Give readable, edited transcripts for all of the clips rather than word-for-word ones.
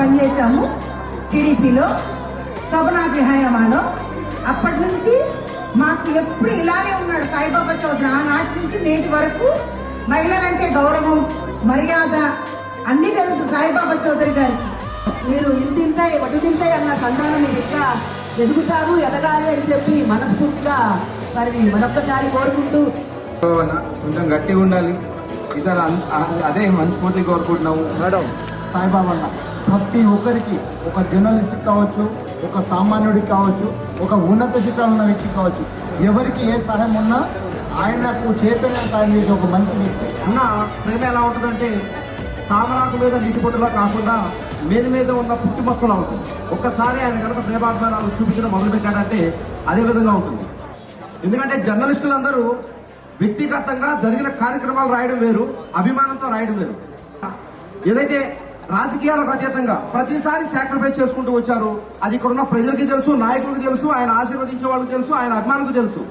పనిచేసాము టీడీపీలో శోభనాద్రి హయామాలో. అప్పటి నుంచి మాకు ఎప్పుడు ఇలానే ఉన్నాడు సాయిబాబా చౌదరి. ఆనాటి నుంచి నేటి వరకు మహిళలంటే గౌరవం, మర్యాద అన్నీ తెలుసు సాయిబాబా చౌదరి గారికి. మీరు ఇంతింత వటుదింత అన్న సంతానం మీరు ఇంకా ఎదుగుతారు, ఎదగాలి అని చెప్పి మనస్ఫూర్తిగా వారిని మరొక్కసారి కోరుకుంటూ కొంచెం గట్టిగా ఉండాలి ఈసారి. అదే మనస్ఫూర్తి కోరుకుంటున్నాము మేడం. సాయిబాబా ప్రతి ఒక్కరికి, ఒక జర్నలిస్ట్కి కావచ్చు, ఒక సామాన్యుడికి కావచ్చు, ఒక ఉన్నత శిఖరాలు ఉన్న వ్యక్తికి కావచ్చు, ఎవరికి ఏ సహాయం ఉన్నా ఆయనకు చైతన్యం సాయం చేసే ఒక మంచి వ్యక్తి. అన్న ప్రేమ ఎలా ఉంటుందంటే తామరాకు మీద నీటి పొట్టులా కాకుండా మేలు మీద ఉన్న పుట్టి మచ్చలా ఉంటుంది. ఒక్కసారి ఆయన కనుక ప్రేమాభిమానాలు చూపించడం మొదలుపెట్టాడంటే అదే విధంగా ఉంటుంది. ఎందుకంటే జర్నలిస్టులందరూ వ్యక్తిగతంగా జరిగిన కార్యక్రమాలు రాయడం వేరు, అభిమానంతో రాయడం వేరు. ఏదైతే రాజకీయాలకు అతీతంగా ప్రతిసారి సాక్రిఫైస్ చేసుకుంటూ వచ్చారు, అది ఇక్కడ ఉన్న ప్రజలకి తెలుసు, నాయకులకు తెలుసు, ఆయన ఆశీర్వదించే వాళ్ళకి తెలుసు, ఆయన అభిమానులకు తెలుసు.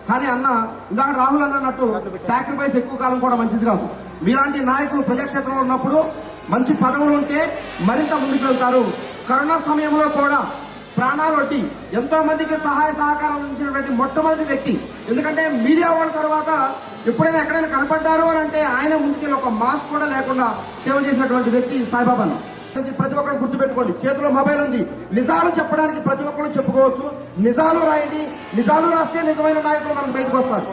కానీ అన్న ఇందాక రాహుల్ అన్నట్టు సాక్రిఫైస్ ఎక్కువ కాలం కూడా మంచిది కాదు. మీలాంటి నాయకులు ప్రజాక్షేత్రంలో ఉన్నప్పుడు మంచి పదవులు ఉంటే మరింత ముందుకు వెళ్తారు. కరోనా సమయంలో కూడా ప్రాణాలు వడ్డి ఎంతో మందికి సహాయ సహకారాలు అందించినటువంటి మొట్టమొదటి వ్యక్తి. ఎందుకంటే మీడియా వాళ్ళ తర్వాత ఎప్పుడైనా ఎక్కడైనా కనపడ్డారు అని అంటే ఆయన ముందుకెళ్ళి ఒక మాస్క్ కూడా లేకుండా సేవ చేసినటువంటి వ్యక్తి సాయిబాబాను. ప్రతి ఒక్కరు గుర్తుపెట్టుకోండి, చేతిలో మొబైల్ ఉంది. నిజాలు చెప్పడానికి ప్రతి ఒక్కరు చెప్పుకోవచ్చు. నిజాలు రాయండి, నిజాలు రాస్తే నిజమైన నాయకులు మనకు బయటకు వస్తారు.